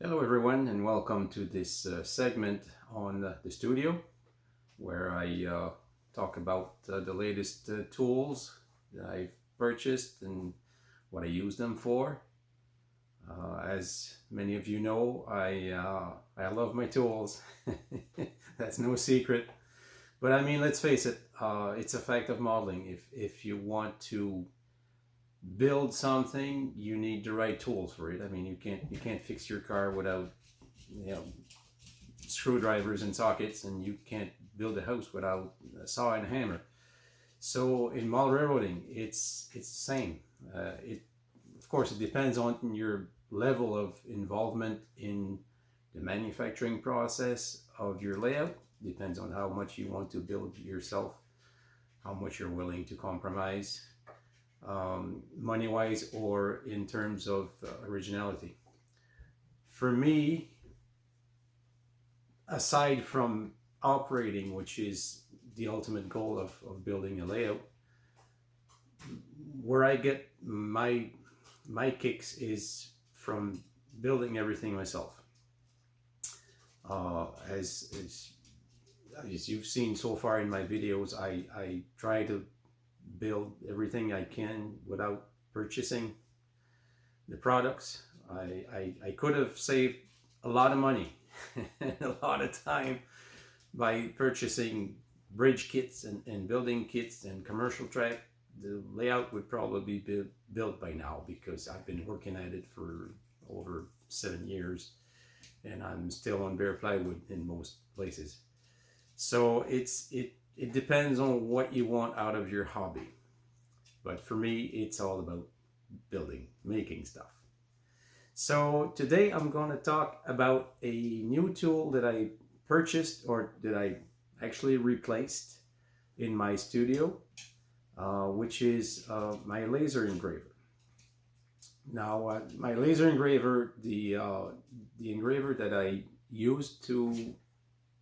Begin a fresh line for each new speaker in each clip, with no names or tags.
Hello everyone and welcome to this segment on the studio where I talk about the latest tools that I've purchased and what I use them for. As many of you know, I love my tools. That's no secret. But I mean, let's face it, it's a fact of modeling. If you want to build something, you need the right tools for it. I mean, you can't fix your car without screwdrivers and sockets, and you can't build a house without a saw and a hammer. So in model railroading, it's the same. It Of course, it depends on your level of involvement in the manufacturing process of your layout. Depends on how much you want to build yourself, how much you're willing to compromise, money-wise or in terms of originality. For me, aside from operating, which is the ultimate goal of building a layout, where I get my kicks is from building everything myself. As you've seen so far in my videos, I try to build everything I can without purchasing the products. I could have saved a lot of money and a lot of time by purchasing bridge kits and building kits and commercial track. The layout would probably be built by now because I've been working at it for over 7 years and I'm still on bare plywood in most places. So it depends on what you want out of your hobby. But for me, it's all about building, making stuff. So today I'm going to talk about a new tool that I purchased, or that I actually replaced in my studio, which is my laser engraver. Now, my laser engraver, the engraver that I used to,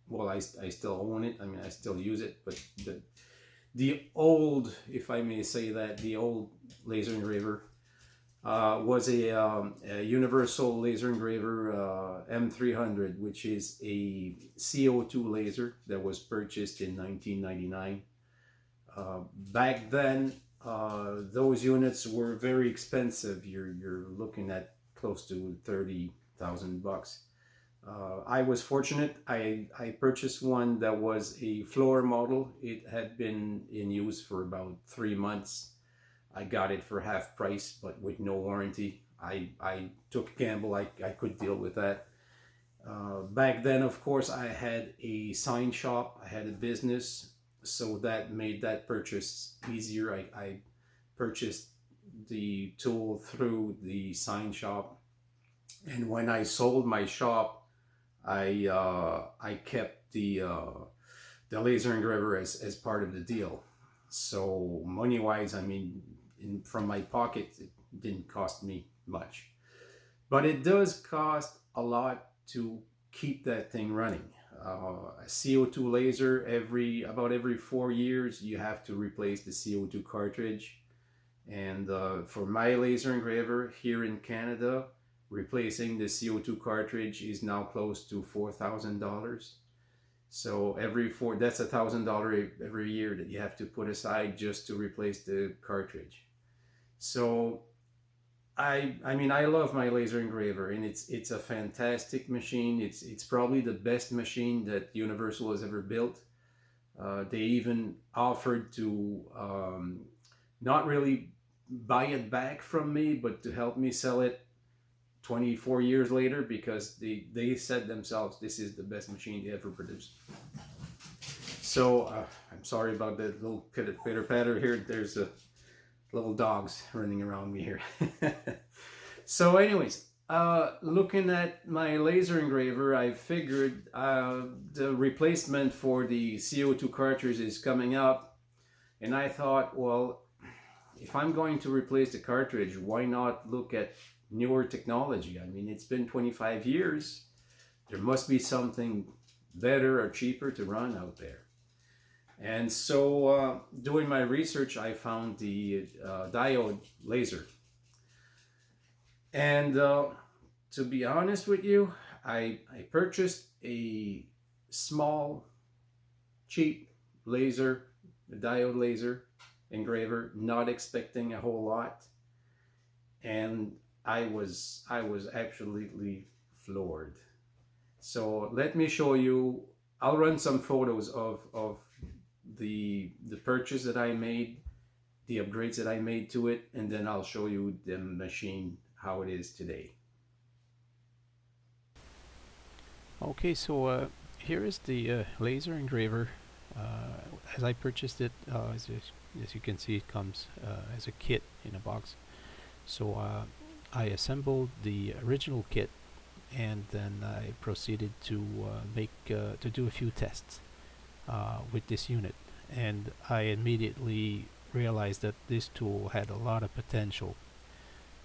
well, I still own it. I mean, I still use it, but the old, if I may say that, the old laser engraver was a universal laser engraver M300, which is a CO2 laser that was purchased in 1999. Back then, those units were very expensive. You're looking at close to $30,000. I was fortunate. I purchased one that was a floor model. It had been in use for about 3 months. I got it for half price, but with no warranty. I took a gamble. I could deal with that. Back then, of course, I had a sign shop. I had a business, so that made that purchase easier. I purchased the tool through the sign shop, and when I sold my shop, I kept the laser engraver as part of the deal. So money wise, I mean, from my pocket, it didn't cost me much, but it does cost a lot to keep that thing running. A CO2 laser, about every 4 years you have to replace the CO2 cartridge, and for my laser engraver here in Canada, replacing the CO2 cartridge is now close to $4,000. So that's $1,000 every year that you have to put aside just to replace the cartridge. So I mean, I love my laser engraver, and it's a fantastic machine. It's probably the best machine that Universal has ever built. They even offered to not really buy it back from me, but to help me sell it 24 years later, because they said themselves this is the best machine they ever produced. So I'm sorry about the little pitter patter here. There's little dogs running around me here. So anyways, looking at my laser engraver, I figured the replacement for the CO2 cartridge is coming up, and I thought, well, if I'm going to replace the cartridge, why not look at newer technology? I mean, it's been 25 years. There must be something better or cheaper to run out there. And so doing my research, I found the diode laser. And to be honest with you, I purchased a small, cheap laser, a diode laser engraver, not expecting a whole lot, and I was absolutely floored. So let me show you. I'll run some photos of the purchase that I made, the upgrades that I made to it, and then I'll show you the machine how it is today.
Okay, so here is the laser engraver. As I purchased it, as you can see, it comes as a kit in a box. So I assembled the original kit, and then I proceeded to to do a few tests with this unit, and I immediately realized that this tool had a lot of potential.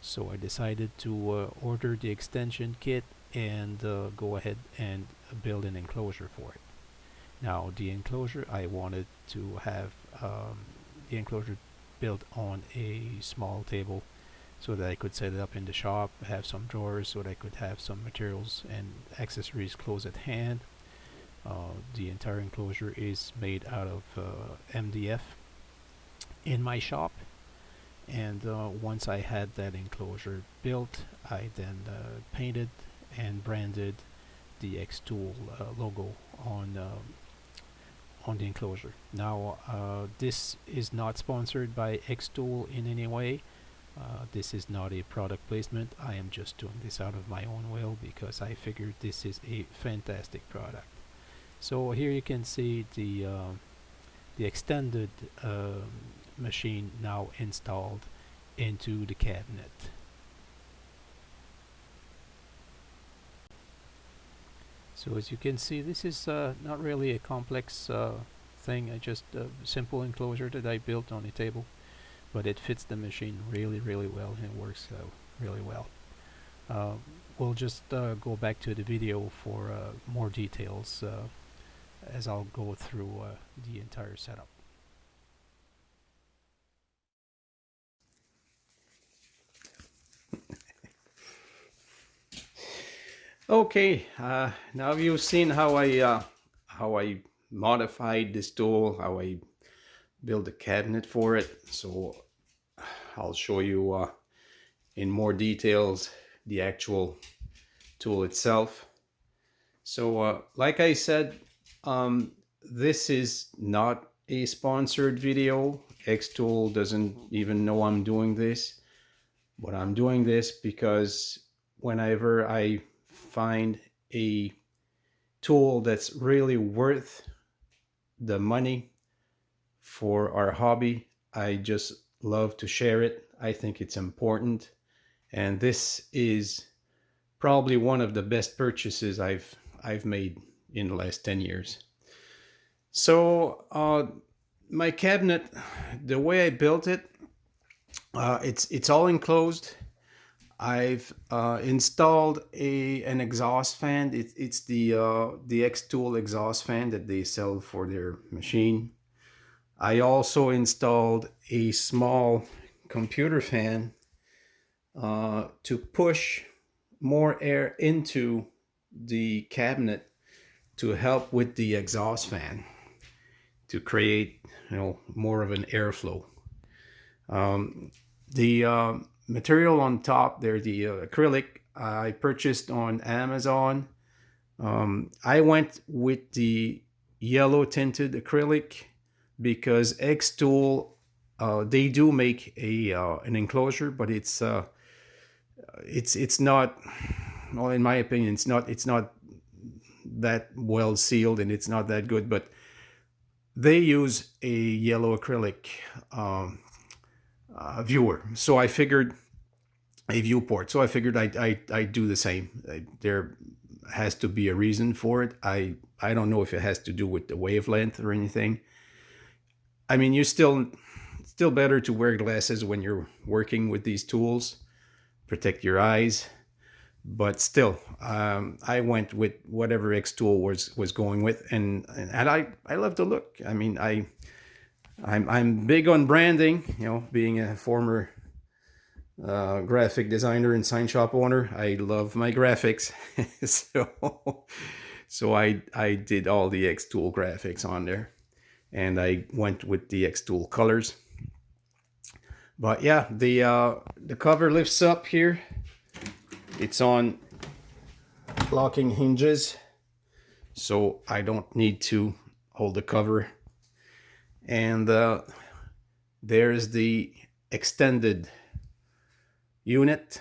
So I decided to order the extension kit and go ahead and build an enclosure for it. Now the enclosure, I wanted to have the enclosure built on a small table so that I could set it up in the shop, have some drawers so that I could have some materials and accessories close at hand. The entire enclosure is made out of MDF in my shop, and once I had that enclosure built, I then painted and branded the X-Tool logo on the enclosure. Now this is not sponsored by X-Tool in any way. This is not a product placement. I am just doing this out of my own will because I figured this is a fantastic product. So here you can see the extended machine now installed into the cabinet. So as you can see, this is not really a complex thing, just a simple enclosure that I built on a table, but it fits the machine really well, and it works really well. We'll just go back to the video for more details as I'll go through the entire setup.
Okay, now you've seen how I modified this tool, how I built a cabinet for it. So I'll show you in more details the actual tool itself. So like I said, this is not a sponsored video. X-Tool doesn't even know I'm doing this, but I'm doing this because whenever I find a tool that's really worth the money for our hobby, I just love to share it. I think it's important, and this is probably one of the best purchases I've made in the last 10 years. So my cabinet, the way I built it, it's all enclosed. I've installed an exhaust fan. It's the X-Tool exhaust fan that they sell for their machine. I also installed a small computer fan to push more air into the cabinet to help with the exhaust fan, to create more of an airflow. The material on top there, the acrylic, I purchased on Amazon. I went with the yellow tinted acrylic because X-Tool, they do make an enclosure, but it's not, well, in my opinion, it's not that well sealed, and it's not that good. But they use a yellow acrylic viewer, so I figured a viewport. So I figured I'd do the same. There has to be a reason for it. I don't know if it has to do with the wavelength or anything. I mean, you still better to wear glasses when you're working with these tools, protect your eyes. But still, I went with whatever X-Tool was going with, and I love the look. I mean, I'm big on branding. Being a former graphic designer and sign shop owner. I love my graphics. So I did all the Xtool graphics on there, and I went with the Xtool colors. But yeah, the cover lifts up here. It's on locking hinges, so I don't need to hold the cover. And there's the extended unit.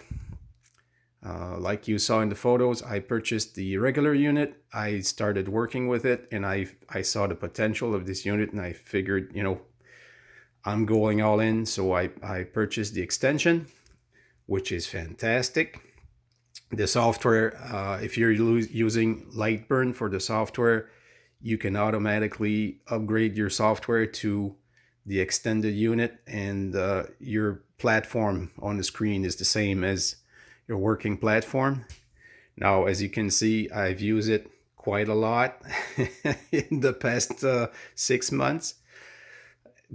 Like you saw in the photos, I purchased the regular unit. I started working with it, and I saw the potential of this unit, and I figured, you know, I'm going all in. So I purchased the extension, which is fantastic. The software, if you're using Lightburn for the software, you can automatically upgrade your software to the extended unit, and your platform on the screen is the same as your working platform. Now, as you can see, I've used it quite a lot in the past 6 months,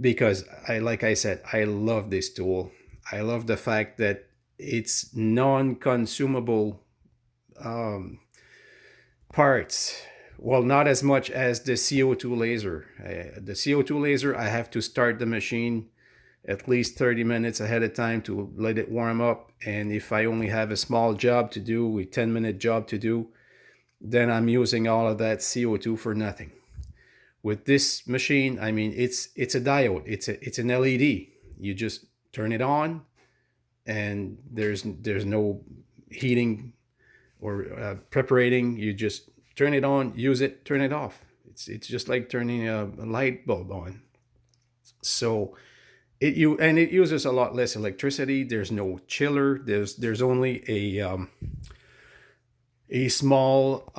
because like I said, I love this tool. I love the fact that it's non-consumable parts. Well, not as much as the CO2 laser. The CO2 laser, I have to start the machine at least 30 minutes ahead of time to let it warm up. And if I only have a small job to do, a 10-minute job to do, then I'm using all of that CO2 for nothing. With this machine, I mean, it's a diode. It's an LED. You just turn it on, and there's no heating or preparating. You just turn it on, use it, turn it off. It's just like turning a light bulb on. So it uses a lot less electricity. There's no chiller. There's only a small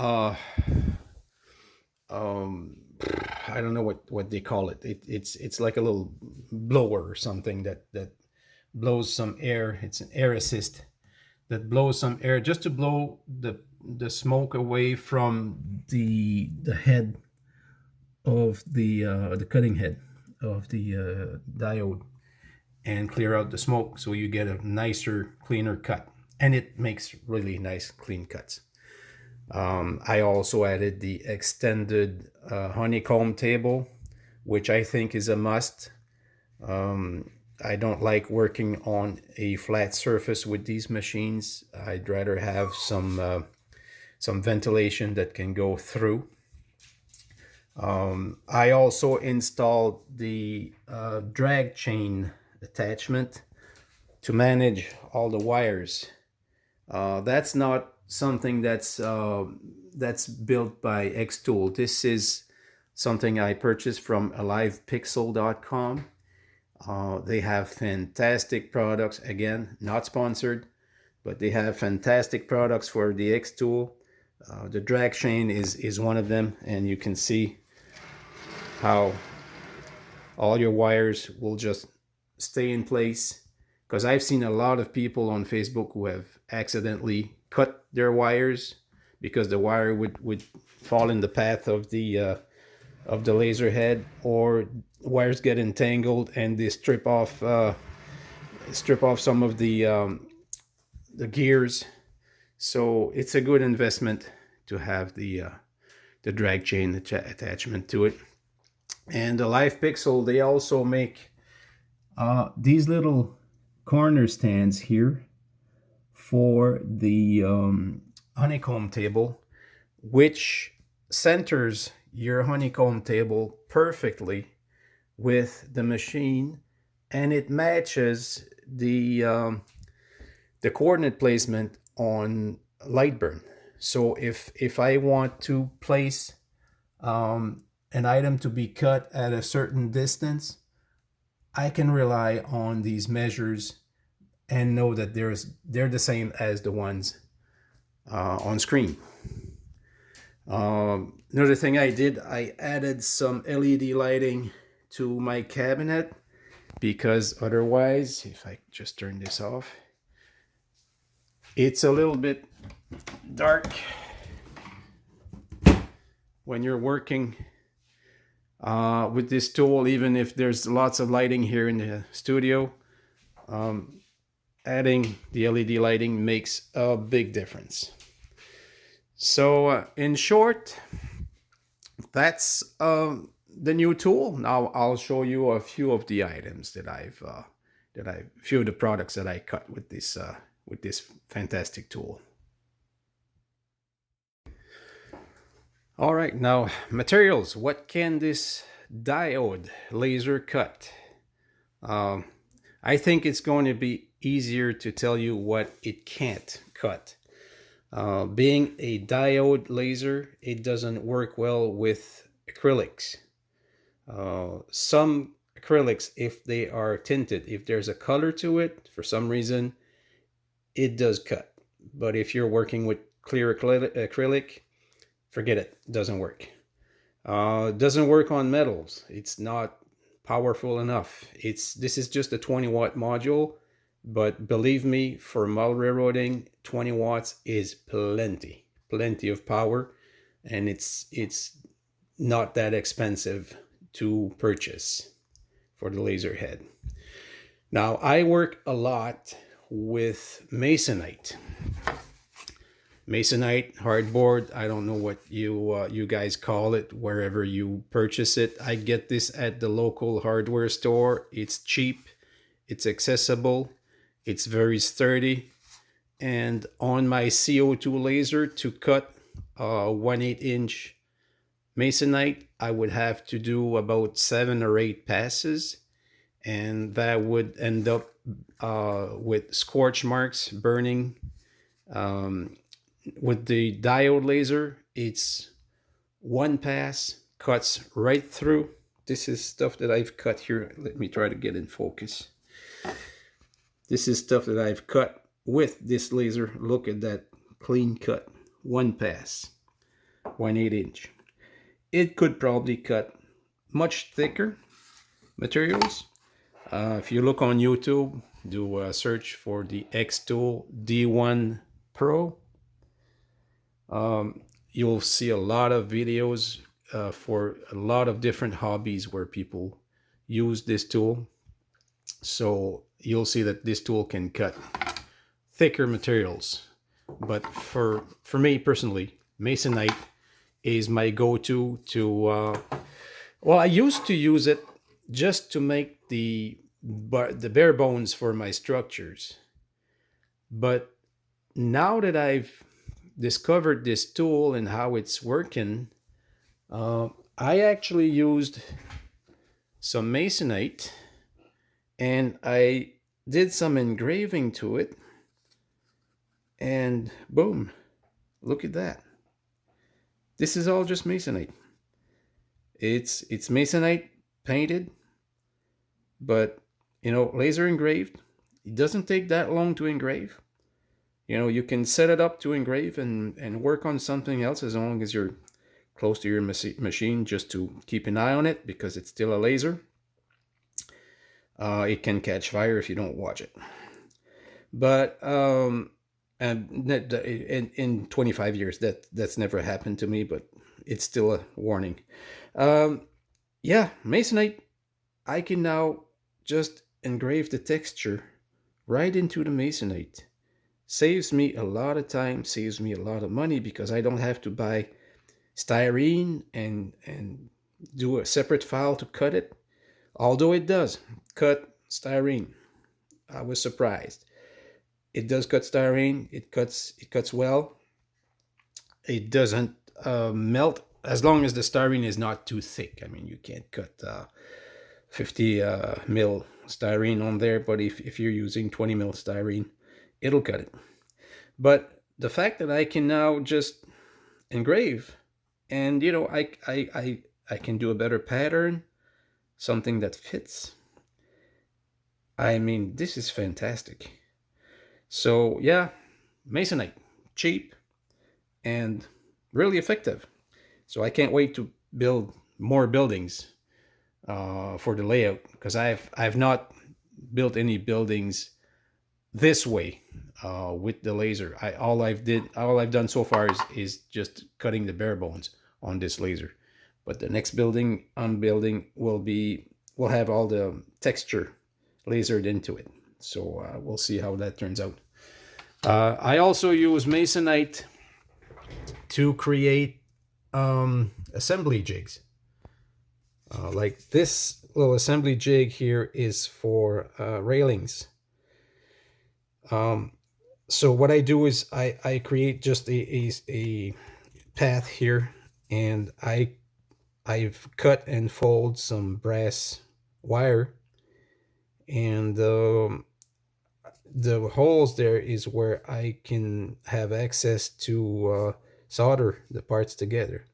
I don't know what they call it. It's like a little blower or something that blows some air. It's an air assist that blows some air just to blow the smoke away from the head of the cutting head of the diode, and clear out the smoke, so you get a nicer, cleaner cut, and it makes really nice, clean cuts. I also added the extended honeycomb table, which I think is a must. I don't like working on a flat surface with these machines. I'd rather have some ventilation that can go through. I also installed the drag chain attachment to manage all the wires. That's not something that's built by Xtool. This is something I purchased from alivepixel.com. They have fantastic products. Again, not sponsored, but they have fantastic products for the Xtool. The drag chain is one of them, and you can see how all your wires will just stay in place. Because I've seen a lot of people on Facebook who have accidentally cut their wires because the wire would fall in the path of the laser head, or wires get entangled and they strip off some of the gears. So it's a good investment to have the drag chain attachment to it. And the Live Pixel, they also make these little corner stands here for the honeycomb table, which centers your honeycomb table perfectly with the machine, and it matches the coordinate placement on Lightburn. So if I want to place an item to be cut at a certain distance, I can rely on these measures and know that they're the same as the ones on screen. Another thing I did, I added some LED lighting to my cabinet, because otherwise, if I just turn this off, it's a little bit dark when you're working with this tool. Even if there's lots of lighting here in the studio, adding the LED lighting makes a big difference. So in short, that's the new tool. Now I'll show you a few of the items that few of the products that I cut with this fantastic tool. All right, now materials. What can this diode laser cut? I think it's going to be easier to tell you what it can't cut. Being a diode laser, it doesn't work well with acrylics. Some acrylics, if they are tinted, if there's a color to it, for some reason, it does cut. But if you're working with clear acrylic, forget it, doesn't work. Doesn't work on metals. It's not powerful enough. This is just a 20-watt module, but believe me, for metal railroading, 20 watts is plenty of power, and it's not that expensive to purchase for the laser head. Now, I work a lot with masonite. Masonite hardboard, I don't know what you guys call it wherever you purchase it. I get this at the local hardware store. It's cheap, it's accessible, it's very sturdy. And on my CO2 laser, to cut 1/8 inch masonite, I would have to do about 7 or 8 passes, and that would end up with scorch marks, burning. With the diode laser, it's one pass, cuts right through. This is stuff that I've cut here. Let me try to get in focus. This is stuff that I've cut with this laser. Look at that clean cut. One pass, 1/8 inch. It could probably cut much thicker materials. If you look on YouTube, do a search for the X-Tool D1 Pro. You'll see a lot of videos for a lot of different hobbies where people use this tool. So you'll see that this tool can cut thicker materials. But for me personally, masonite is my go-to to, well, I used to use it just to make the bare bones for my structures. But now that I've discovered this tool and how it's working, I actually used some masonite and I did some engraving to it, and boom, look at that. This is all just masonite. It's masonite painted, but laser engraved. It doesn't take that long to engrave. You can set it up to engrave and work on something else as long as you're close to your machine, just to keep an eye on it, because it's still a laser. It can catch fire if you don't watch it. But and in 25 years, that's never happened to me, but it's still a warning. Yeah, masonite, I can now just engrave the texture right into the masonite. Saves me a lot of time, saves me a lot of money, because I don't have to buy styrene and do a separate file to cut it. Although it does cut styrene. I was surprised. It does cut styrene. It cuts well. It doesn't melt, as long as the styrene is not too thick. I mean, you can't cut 50 mil styrene on there, but if you're using 20 mil styrene, it'll cut it. But the fact that I can now just engrave, and I can do a better pattern, something that fits. I mean, this is fantastic. So yeah, masonite, cheap and really effective. So I can't wait to build more buildings for the layout, because I've not built any buildings this way with the laser. All I've done so far is just cutting the bare bones on this laser. But the next building I'm building will have all the texture lasered into it. So we'll see how that turns out. I also use Masonite to create assembly jigs. Like this little assembly jig here is for railings. So what I do is I create just a path here, and I've cut and fold some brass wire, and the holes there is where I can have access to solder the parts together.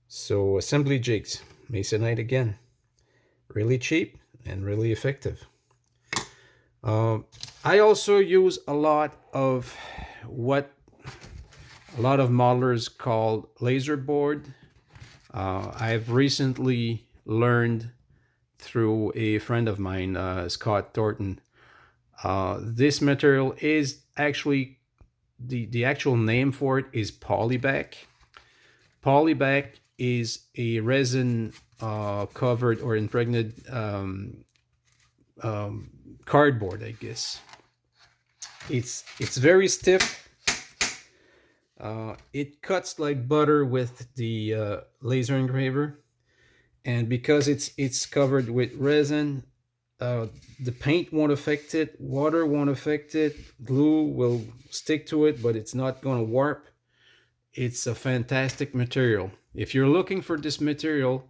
So assembly jigs, Masonite again, really cheap and really effective. I also use a lot of what a lot of modelers call laser board. I've recently learned through a friend of mine, Scott Thornton. This material is actually, the actual name for it is polyback. Polyback is a resin covered or impregnated cardboard, I guess. It's very stiff. It cuts like butter with the laser engraver, and because it's covered with resin, the paint won't affect it, water won't affect it, glue will stick to it, but it's not going to warp. It's a fantastic material. If you're looking for this material,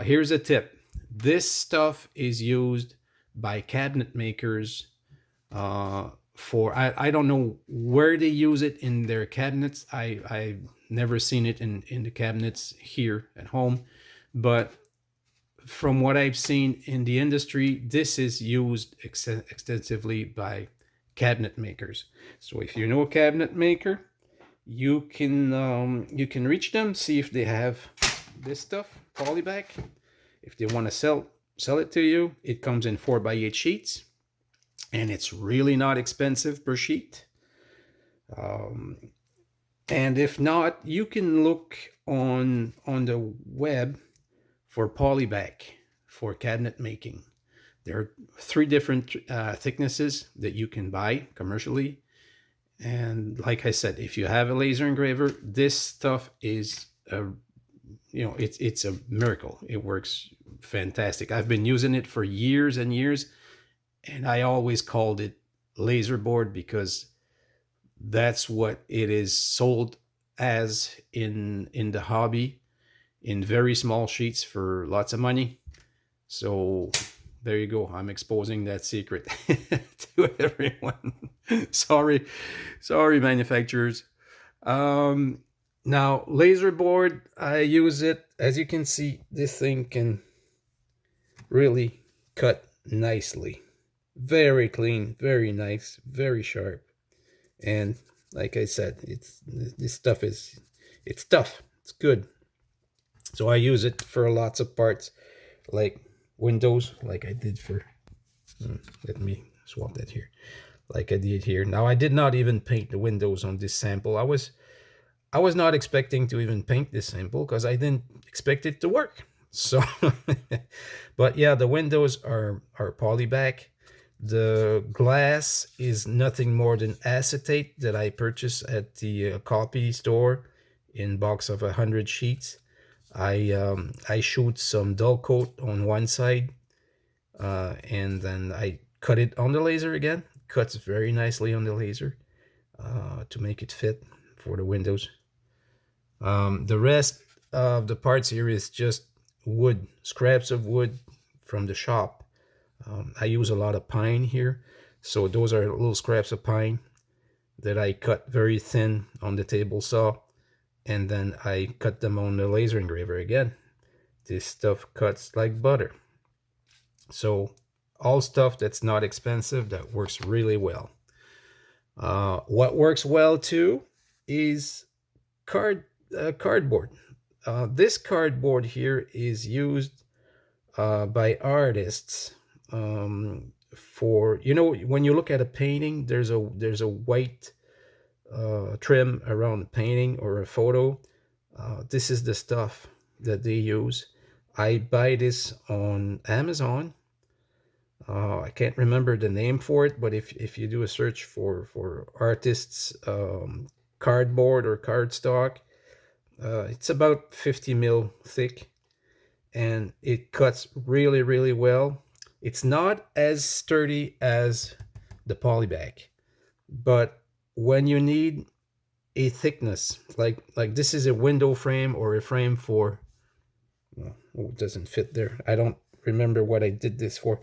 here's a tip. This stuff is used by cabinet makers for, I don't know where they use it in their cabinets. I've never seen it in the cabinets here at home, but from what I've seen in the industry, this is used extensively by cabinet makers. So if you know a cabinet maker, you can reach them, see if they have this stuff, polyback. If they want to sell it to you, it comes in 4x8 sheets, and it's really not expensive per sheet. And if not, you can look on the web for polyback for cabinet making. There are 3 different thicknesses that you can buy commercially. And like I said, if you have a laser engraver, this stuff is it's a miracle. It works fantastic. I've been using it for years and years, and I always called it laser board because that's what it is sold as in the hobby, in very small sheets for lots of money. So there you go. I'm exposing that secret to everyone. sorry manufacturers. Now laser board, I use it. As you can see, this thing can really cut nicely. Very clean, very nice, very sharp. And like I said, this stuff it's tough. It's good. So I use it for lots of parts, like windows, like I did for, let me swap that here, like I did here. Now I did not even paint the windows on this sample. I was not expecting to even paint this sample because I didn't expect it to work. So, but yeah, the windows are polyback. The glass is nothing more than acetate that I purchased at the copy store in box of 100 sheets. I shoot some dull coat on one side, and then I cut it on the laser again. Cuts very nicely on the laser to make it fit for the windows. The rest of the parts here is just wood, scraps of wood from the shop. I use a lot of pine here, so those are little scraps of pine that I cut very thin on the table saw, and then I cut them on the laser engraver again. This stuff cuts like butter. So all stuff that's not expensive, that works really well. What works well too is cardboard. This cardboard here is used by artists for, when you look at a painting, there's a white trim around the painting or a photo. This is the stuff that they use. I buy this on Amazon.
I can't remember the name for it, but if you do a search for artists cardboard or cardstock, it's about 50 mil thick, and it cuts really really well. It's not as sturdy as the polybag, but when you need a thickness like this is a window frame or a frame for, well, it doesn't fit there. I don't remember what I did this for,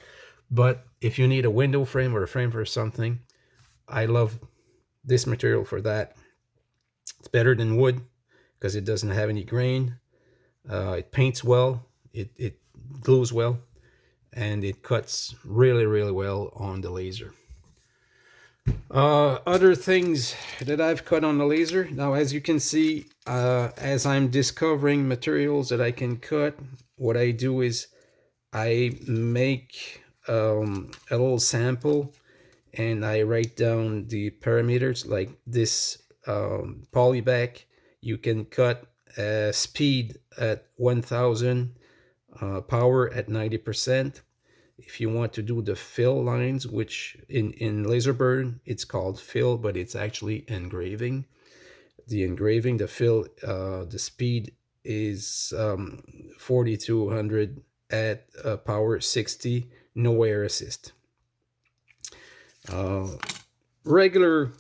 but if you need a window frame or a frame for something, I love this material for that. It's better than wood because it doesn't have any grain. It paints well, it glues well, and it cuts really really well on the laser. Other things that I've cut on the laser. Now, as you can see, as I'm discovering materials that I can cut, what I do is I make a little sample and I write down the parameters. Like this polyback, you can cut speed at 1000, power at 90%. If you want to do the fill lines, which in laser burn it's called fill, but it's actually engraving. The engraving, the fill, the speed is 4200 at power 60, no air assist. Regular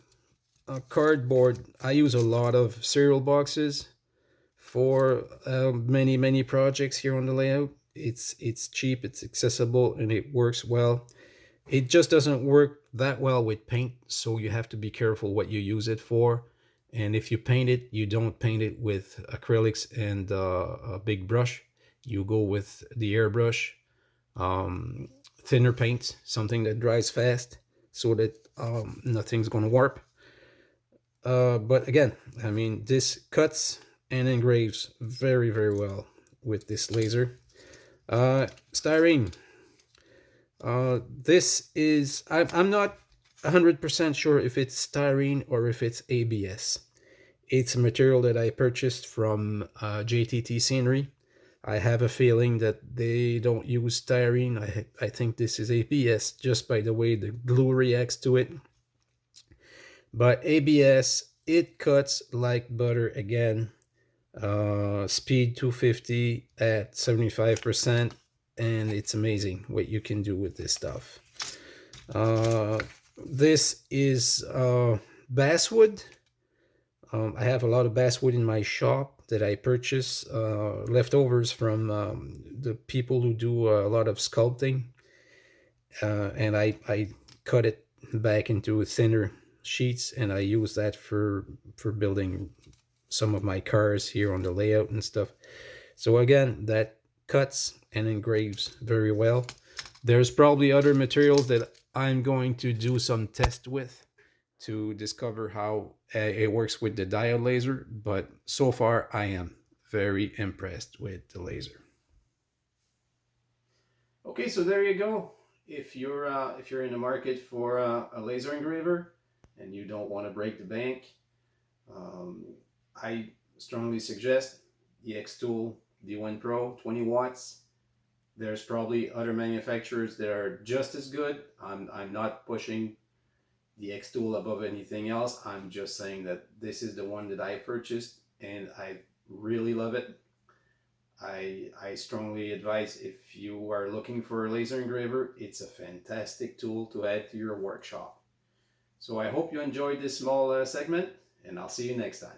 cardboard, I use a lot of cereal boxes for many projects here on the layout. It's cheap, it's accessible, and it works well. It just doesn't work that well with paint, so you have to be careful what you use it for. And if you paint it, you don't paint it with acrylics and a big brush. You go with the airbrush, thinner paint, something that dries fast, so that nothing's going to warp. But again, I mean, this cuts and engraves very very well with this laser. Styrene. This is, I'm not 100% sure if it's styrene or if it's ABS. It's a material that I purchased from JTT Scenery. I have a feeling that they don't use styrene. I think this is ABS just by the way the glue reacts to it. But ABS, it cuts like butter again. Speed 250 at 75%, and it's amazing what you can do with this stuff. This is basswood. I have a lot of basswood in my shop that I purchase, leftovers from the people who do a lot of sculpting, and I cut it back into thinner sheets, and I use that for building some of my cars here on the layout and stuff. So again, that cuts and engraves very well. There's probably other materials that I'm going to do some test with to discover how it works with the diode laser, but so far I am very impressed with the laser. Okay, so there you go. If you're in the market for a laser engraver and you don't want to break the bank, I strongly suggest the X-Tool D1 Pro 20 watts. There's probably other manufacturers that are just as good. I'm not pushing the X-Tool above anything else. I'm just saying that this is the one that I purchased and I really love it. I strongly advise, if you are looking for a laser engraver, it's a fantastic tool to add to your workshop. So I hope you enjoyed this small segment, and I'll see you next time.